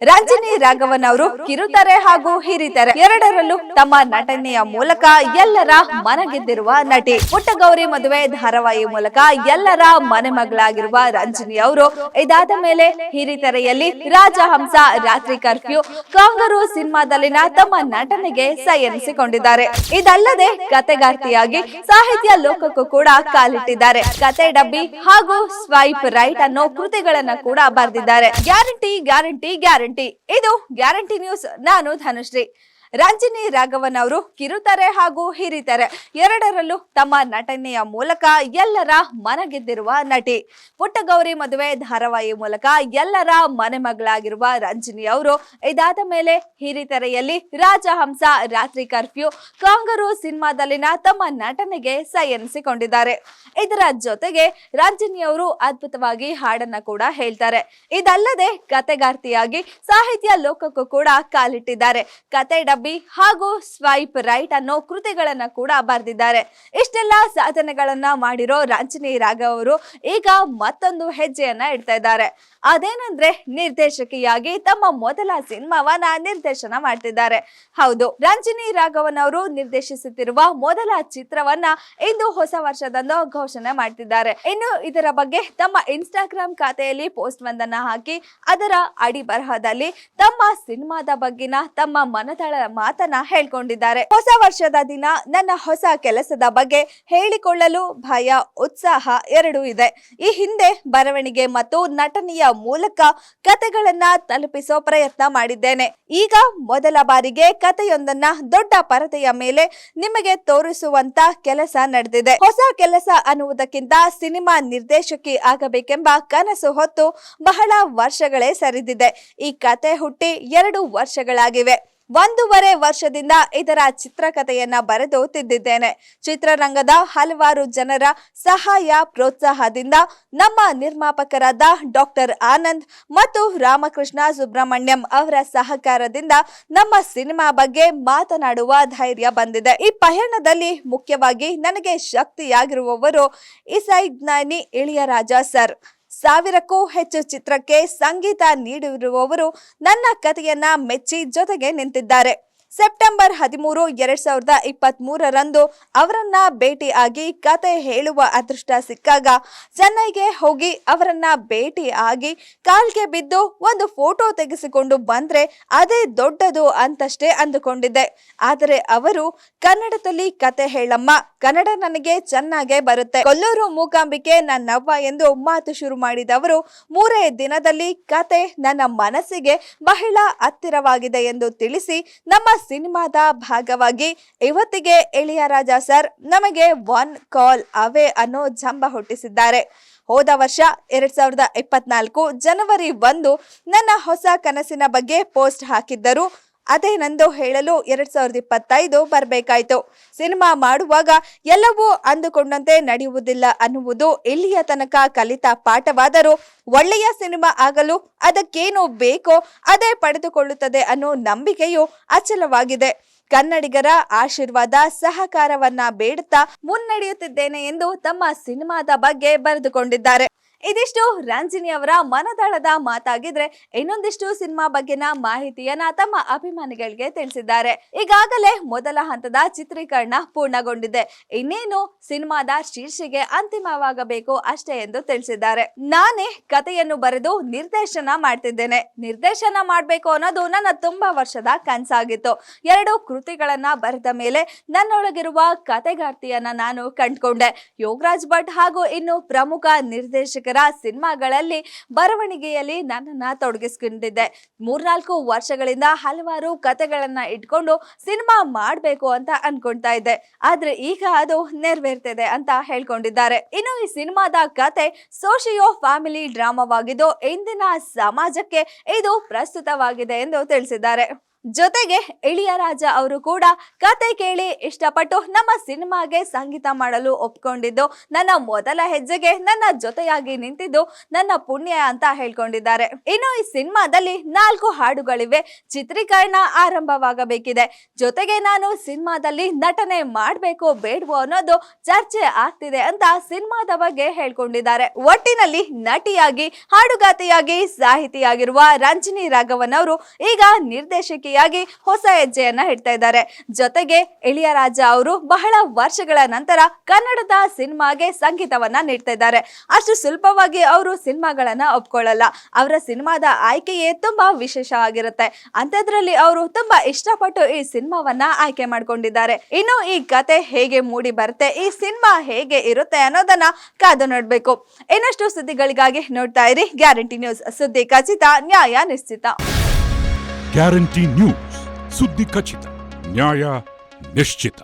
ರಂಜಿನಿ ರಾಘವನ್ ಅವರು ಕಿರುತೆರೆ ಹಾಗೂ ಹಿರಿತೆರೆ ಎರಡರಲ್ಲೂ ತಮ್ಮ ನಟನೆಯ ಮೂಲಕ ಎಲ್ಲರ ಮನಗೆದ್ದಿರುವ ನಟಿ. ಪುಟ್ಟಗೌರಿ ಮದುವೆ ಧಾರಾವಾಹಿ ಮೂಲಕ ಎಲ್ಲರ ಮನೆಮಗಳಾಗಿರುವ ರಂಜಿನಿ ಅವರು ಇದಾದ ಮೇಲೆ ಹಿರಿತೆರೆಯಲ್ಲಿ ರಾಜಹಂಸ, ರಾತ್ರಿ ಕರ್ಫ್ಯೂ, ಕಾಂಗರು ಸಿನಿಮಾದಲ್ಲಿನ ತಮ್ಮ ನಟನೆಗೆ ಸೈ ಎನಿಸಿಕೊಂಡಿದ್ದಾರೆ. ಇದಲ್ಲದೆ ಕತೆಗಾರ್ತಿಯಾಗಿ ಸಾಹಿತ್ಯ ಲೋಕಕ್ಕೂ ಕೂಡ ಕಾಲಿಟ್ಟಿದ್ದಾರೆ. ಕತೆ ಡಬ್ಬಿ ಹಾಗೂ ಸ್ವೈಪ್ ರೈಟ್ ಅನ್ನೋ ಕೃತಿಗಳನ್ನ ಕೂಡ ಬರೆದಿದ್ದಾರೆ. Guarantee guarantee guarantee. ಇದು ಗ್ಯಾರಂಟಿ ನ್ಯೂಸ್. ನಾನು ಧನುಶ್ರೀ. ರಂಜಿನಿ ರಾಘವನ್ ಅವರು ಕಿರುತೆರೆ ಹಾಗೂ ಹಿರಿತೆರೆ ಎರಡರಲ್ಲೂ ತಮ್ಮ ನಟನೆಯ ಮೂಲಕ ಎಲ್ಲರ ಮನಗೆದ್ದಿರುವ ನಟಿ. ಪುಟ್ಟಗೌರಿ ಮದುವೆ ಧಾರಾವಾಹಿ ಮೂಲಕ ಎಲ್ಲರ ಮನೆಮಗಳಾಗಿರುವ ರಂಜಿನಿ ಅವರು ಇದಾದ ಮೇಲೆ ಹಿರಿತೆರೆಯಲ್ಲಿ ರಾಜಹಂಸ, ರಾತ್ರಿ ಕರ್ಫ್ಯೂ, ಕಾಂಗರು ಸಿನಿಮಾದಲ್ಲಿನ ತಮ್ಮ ನಟನೆಗೆ ಸೈ ಎನಿಸಿಕೊಂಡಿದ್ದಾರೆ. ಇದರ ಜೊತೆಗೆ ರಂಜಿನಿ ಅವರು ಅದ್ಭುತವಾಗಿ ಹಾಡನ್ನ ಕೂಡ ಹೇಳ್ತಾರೆ. ಇದಲ್ಲದೆ ಕತೆಗಾರ್ತಿಯಾಗಿ ಸಾಹಿತ್ಯ ಲೋಕಕ್ಕೂ ಕೂಡ ಕಾಲಿಟ್ಟಿದ್ದಾರೆ. ಕತೆ ಡಬ್ಬಿ ಹಾಗೂ ಸ್ವೈಪ್ ರೈಟ್ ಅನ್ನೋ ಕೃತಿಗಳನ್ನ ಕೂಡ ಬರೆದಿದ್ದಾರೆ. ಇಷ್ಟೆಲ್ಲ ಸಾಧನೆಗಳನ್ನ ಮಾಡಿರೋ ರಂಜಿನಿ ರಾಘವ್ ಅವರು ಈಗ ಮತ್ತೊಂದು ಹೆಜ್ಜೆಯನ್ನ ಇಡ್ತಾ ಇದ್ದಾರೆ. ಅದೇನಂದ್ರೆ ನಿರ್ದೇಶಕಿಯಾಗಿ ತಮ್ಮ ಮೊದಲ ಸಿನಿಮಾವನ್ನ ನಿರ್ದೇಶನ ಮಾಡ್ತಿದ್ದಾರೆ. ಹೌದು, ರಂಜಿನಿ ರಾಘವನ್ ಅವರು ನಿರ್ದೇಶಿಸುತ್ತಿರುವ ಮೊದಲ ಚಿತ್ರವನ್ನ ಇಂದು ಹೊಸ ವರ್ಷದಂದು ಘೋಷಣೆ ಮಾಡ್ತಿದ್ದಾರೆ. ಇನ್ನು ಇದರ ಬಗ್ಗೆ ತಮ್ಮ ಇನ್ಸ್ಟಾಗ್ರಾಮ್ ಖಾತೆಯಲ್ಲಿ ಪೋಸ್ಟ್ ಒಂದನ್ನ ಹಾಕಿ ಅದರ ಅಡಿ ಬರಹದಲ್ಲಿ ತಮ್ಮ ಸಿನಿಮಾದ ಬಗ್ಗಿನ ತಮ್ಮ ಮನದಳ ಮಾತನ್ನ ಹೇಳ್ಕೊಂಡಿದ್ದಾರೆ. ಹೊಸ ವರ್ಷದ ದಿನ ನನ್ನ ಹೊಸ ಕೆಲಸದ ಬಗ್ಗೆ ಹೇಳಿಕೊಳ್ಳಲು ಭಯ, ಉತ್ಸಾಹ ಎರಡೂ ಇದೆ. ಈ ಹಿಂದೆ ಬರವಣಿಗೆ ಮತ್ತು ನಟನೆಯ ಮೂಲಕ ಕತೆಗಳನ್ನ ತಲುಪಿಸೋ ಪ್ರಯತ್ನ ಮಾಡಿದ್ದೇನೆ. ಈಗ ಮೊದಲ ಬಾರಿಗೆ ಕಥೆಯೊಂದನ್ನ ದೊಡ್ಡ ಪರದೆಯ ಮೇಲೆ ನಿಮಗೆ ತೋರಿಸುವಂತ ಕೆಲಸ ನಡೆದಿದೆ. ಹೊಸ ಕೆಲಸ ಅನ್ನುವುದಕ್ಕಿಂತ ಸಿನಿಮಾ ನಿರ್ದೇಶಕಿ ಆಗಬೇಕೆಂಬ ಕನಸು ಹೊತ್ತು ಬಹಳ ವರ್ಷಗಳೇ ಸರಿದಿದೆ. ಈ ಕತೆ ಹುಟ್ಟಿ 2 ವರ್ಷಗಳಾಗಿವೆ. 1.5 ವರ್ಷದಿಂದ ಇದರ ಚಿತ್ರಕಥೆಯನ್ನ ಬರೆದು ತಿದ್ದಿದ್ದೇನೆ. ಚಿತ್ರರಂಗದ ಹಲವಾರು ಜನರ ಸಹಾಯ ಪ್ರೋತ್ಸಾಹದಿಂದ ನಮ್ಮ ನಿರ್ಮಾಪಕರಾದ ಡಾಕ್ಟರ್ ಆನಂದ್ ಮತ್ತು ರಾಮಕೃಷ್ಣ ಸುಬ್ರಹ್ಮಣ್ಯಂ ಅವರ ಸಹಕಾರದಿಂದ ನಮ್ಮ ಸಿನಿಮಾ ಬಗ್ಗೆ ಮಾತನಾಡುವ ಧೈರ್ಯ ಬಂದಿದೆ. ಈ ಪಯಣದಲ್ಲಿ ಮುಖ್ಯವಾಗಿ ನನಗೆ ಶಕ್ತಿಯಾಗಿರುವವರು ಇಸೈಜ್ಞಾನಿ ಇಳಿಯರಾಜ ಸರ್. 1000ಕ್ಕೂ ಹೆಚ್ಚು ಚಿತ್ರಕ್ಕೆ ಸಂಗೀತ ನೀಡಿರುವವರು ನನ್ನ ಕಥೆಯನ್ನ ಮೆಚ್ಚಿ ಜೊತೆಗೆ ನಿಂತಿದ್ದಾರೆ. ಸೆಪ್ಟೆಂಬರ್ 13, 2023ರಂದು ಅವರನ್ನ ಭೇಟಿಯಾಗಿ ಕತೆ ಹೇಳುವ ಅದೃಷ್ಟ ಸಿಕ್ಕಾಗ ಚೆನ್ನೈಗೆ ಹೋಗಿ ಅವರನ್ನ ಭೇಟಿ ಆಗಿ ಕಾಲ್ಗೆ ಬಿದ್ದು ಒಂದು ಫೋಟೋ ತೆಗೆಸಿಕೊಂಡು ಬಂದ್ರೆ ಅದೇ ದೊಡ್ಡದು ಅಂತಷ್ಟೇ ಅಂದುಕೊಂಡಿದ್ದೆ. ಆದರೆ ಅವರು ಕನ್ನಡದಲ್ಲಿ ಕತೆ ಹೇಳಮ್ಮ, ಕನ್ನಡ ನನಗೆ ಚೆನ್ನಾಗೇ ಬರುತ್ತೆ, ಕೊಲ್ಲೂರು ಮೂಕಾಂಬಿಕೆ ನನ್ನವ್ವ ಎಂದು ಮಾತು ಶುರು ಮಾಡಿದವರು 3 ದಿನದಲ್ಲಿ ಕತೆ ನನ್ನ ಮನಸ್ಸಿಗೆ ಬಹಳ ಹತ್ತಿರವಾಗಿದೆ ಎಂದು ತಿಳಿಸಿ ನಮ್ಮ ಸಿನಿಮಾದ ಭಾಗವಾಗಿ ಇವತ್ತಿಗೆ ಇಳಿಯರಾಜ ಸರ್ ನಮಗೆ 1 ಕಾಲ್ ಅವೇ ಅನ್ನೋ ಜಂಬ ಹುಟ್ಟಿಸಿದ್ದಾರೆ. ಹೋದ ವರ್ಷ 2024 ಜನವರಿ 1 ನನ್ನ ಹೊಸ ಕನಸಿನ ಬಗ್ಗೆ ಪೋಸ್ಟ್ ಹಾಕಿದ್ದರು. ಅದೇನೆಂದು ಹೇಳಲು 2025 ಬರಬೇಕಾಯ್ತು. ಸಿನಿಮಾ ಮಾಡುವಾಗ ಎಲ್ಲವೂ ಅಂದುಕೊಂಡಂತೆ ನಡೆಯುವುದಿಲ್ಲ ಅನ್ನುವುದು ಇಲ್ಲಿಯ ತನಕ ಕಲಿತ ಪಾಠವಾದರೂ ಒಳ್ಳೆಯ ಸಿನಿಮಾ ಆಗಲು ಅದಕ್ಕೇನು ಬೇಕೋ ಅದೇ ಪಡೆದುಕೊಳ್ಳುತ್ತದೆ ಅನ್ನೋ ನಂಬಿಕೆಯು ಅಚಲವಾಗಿದೆ. ಕನ್ನಡಿಗರ ಆಶೀರ್ವಾದ, ಸಹಕಾರವನ್ನ ಬೇಡುತ್ತಾ ಮುನ್ನಡೆಯುತ್ತಿದ್ದೇನೆ ಎಂದು ತಮ್ಮ ಸಿನಿಮಾದ ಬಗ್ಗೆ ಬರೆದುಕೊಂಡಿದ್ದಾರೆ. ಇದಿಷ್ಟು ರಂಜಿನಿ ಅವರ ಮನದಾಳದ ಮಾತಾಗಿದ್ರೆ, ಇನ್ನೊಂದಿಷ್ಟು ಸಿನಿಮಾ ಬಗ್ಗೆನ ಮಾಹಿತಿಯನ್ನ ತಮ್ಮ ಅಭಿಮಾನಿಗಳಿಗೆ ತಿಳಿಸಿದ್ದಾರೆ. ಈಗಾಗಲೇ ಮೊದಲ ಹಂತದ ಚಿತ್ರೀಕರಣ ಪೂರ್ಣಗೊಂಡಿದೆ. ಇನ್ನೇನು ಸಿನಿಮಾದ ಶೀರ್ಷಿಕೆ ಅಂತಿಮವಾಗಬೇಕು ಅಷ್ಟೇ ಎಂದು ತಿಳಿಸಿದ್ದಾರೆ. ನಾನೇ ಕಥೆಯನ್ನು ಬರೆದು ನಿರ್ದೇಶನ ಮಾಡ್ತಿದ್ದೇನೆ. ನಿರ್ದೇಶನ ಮಾಡ್ಬೇಕು ಅನ್ನೋದು ನನ್ನ ತುಂಬಾ ವರ್ಷದ ಕನಸಾಗಿತ್ತು. 2 ಕೃತಿಗಳನ್ನ ಬರೆದ ಮೇಲೆ ನನ್ನೊಳಗಿರುವ ಕತೆಗಾರ್ತಿಯನ್ನ ನಾನು ಕಂಡುಕೊಂಡೆ. ಯೋಗರಾಜ್ ಭಟ್ ಹಾಗೂ ಇನ್ನು ಪ್ರಮುಖ ನಿರ್ದೇಶಕರ ಸಿನಿಮಾಗಳಲ್ಲಿ ಬರವಣಿಗೆಯಲ್ಲಿ ನನ್ನನ್ನ ತೊಡಗಿಸಿಕೊಂಡಿದ್ದೆ. 3-4 ವರ್ಷಗಳಿಂದ ಹಲವಾರು ಕತೆಗಳನ್ನ ಇಟ್ಕೊಂಡು ಸಿನಿಮಾ ಮಾಡ್ಬೇಕು ಅಂತ ಅನ್ಕೊಳ್ತಾ ಇದ್ದೆ. ಆದ್ರೆ ಈಗ ಅದು ನೆರವೇರ್ತಿದೆ ಅಂತ ಹೇಳ್ಕೊಂಡಿದ್ದಾರೆ. ಇನ್ನು ಈ ಸಿನಿಮಾದ ಕತೆ ಸೋಶಿಯೋ ಫ್ಯಾಮಿಲಿ ಡ್ರಾಮಾವಾಗಿದ್ದು ಇಂದಿನ ಸಮಾಜಕ್ಕೆ ಇದು ಪ್ರಸ್ತುತವಾಗಿದೆ ಎಂದು ತಿಳಿಸಿದ್ದಾರೆ. ಜೊತೆಗೆ ಇಳಿಯರಾಜ ಅವರು ಕೂಡ ಕತೆ ಕೇಳಿ ಇಷ್ಟಪಟ್ಟು ನಮ್ಮ ಸಿನಿಮಾಗೆ ಸಂಗೀತ ಮಾಡಲು ಒಪ್ಕೊಂಡಿದ್ದು, ನನ್ನ ಮೊದಲ ಹೆಜ್ಜೆಗೆ ನನ್ನ ಜೊತೆಯಾಗಿ ನಿಂತಿದ್ದು ನನ್ನ ಪುಣ್ಯ ಅಂತ ಹೇಳ್ಕೊಂಡಿದ್ದಾರೆ. ಇನ್ನು ಈ ಸಿನಿಮಾದಲ್ಲಿ 4 ಹಾಡುಗಳಿವೆ. ಚಿತ್ರೀಕರಣ ಆರಂಭವಾಗಬೇಕಿದೆ. ಜೊತೆಗೆ ನಾನು ಸಿನಿಮಾದಲ್ಲಿ ನಟನೆ ಮಾಡ್ಬೇಕೋ ಬೇಡವೋ ಅನ್ನೋದು ಚರ್ಚೆ ಆಗ್ತಿದೆ ಅಂತ ಸಿನಿಮಾದ ಬಗ್ಗೆ ಹೇಳ್ಕೊಂಡಿದ್ದಾರೆ. ಒಟ್ಟಿನಲ್ಲಿ ನಟಿಯಾಗಿ, ಹಾಡುಗಾತಿಯಾಗಿ, ಸಾಹಿತಿಯಾಗಿರುವ ರಂಜಿನಿ ರಾಘವನ್ ಅವರು ಈಗ ನಿರ್ದೇಶಕಿಯಾಗಿ ಹೊಸ ಹೆಜ್ಜೆಯನ್ನ ಇಡ್ತಾ ಇದ್ದಾರೆ. ಜೊತೆಗೆ ಇಳಿಯರಾಜ ಅವರು ಬಹಳ ವರ್ಷಗಳ ನಂತರ ಕನ್ನಡದ ಸಿನಿಮಾಗೆ ಸಂಗೀತವನ್ನ ನೀಡ್ತಾ ಇದ್ದಾರೆ. ಅಷ್ಟು ಸುಲಭವಾಗಿ ಅವರು ಸಿನಿಮಾಗಳನ್ನ ಒಪ್ಕೊಳ್ಳಲ್ಲ. ಅವರ ಸಿನಿಮಾದ ಆಯ್ಕೆಯೇ ತುಂಬಾ ವಿಶೇಷವಾಗಿರುತ್ತೆ. ಅಂಥದ್ರಲ್ಲಿ ಅವರು ತುಂಬಾ ಇಷ್ಟಪಟ್ಟು ಈ ಸಿನಿಮಾವನ್ನ ಆಯ್ಕೆ ಮಾಡ್ಕೊಂಡಿದ್ದಾರೆ. ಇನ್ನು ಈ ಕತೆ ಹೇಗೆ ಮೂಡಿ ಬರುತ್ತೆ, ಈ ಸಿನಿಮಾ ಹೇಗೆ ಇರುತ್ತೆ ಅನ್ನೋದನ್ನ ಕಾದು ನೋಡ್ಬೇಕು. ಇನ್ನಷ್ಟು ಸುದ್ದಿಗಳಿಗಾಗಿ ನೋಡ್ತಾ ಇರಿ ಗ್ಯಾರಂಟಿ ನ್ಯೂಸ್. ಸುದ್ದಿ ಖಚಿತ, ನ್ಯಾಯ ನಿಶ್ಚಿತ. ಗ್ಯಾರಂಟಿ ನ್ಯೂಸ್, ಸುದ್ದಿ ಖಚಿತ, ನ್ಯಾಯ ನಿಶ್ಚಿತ.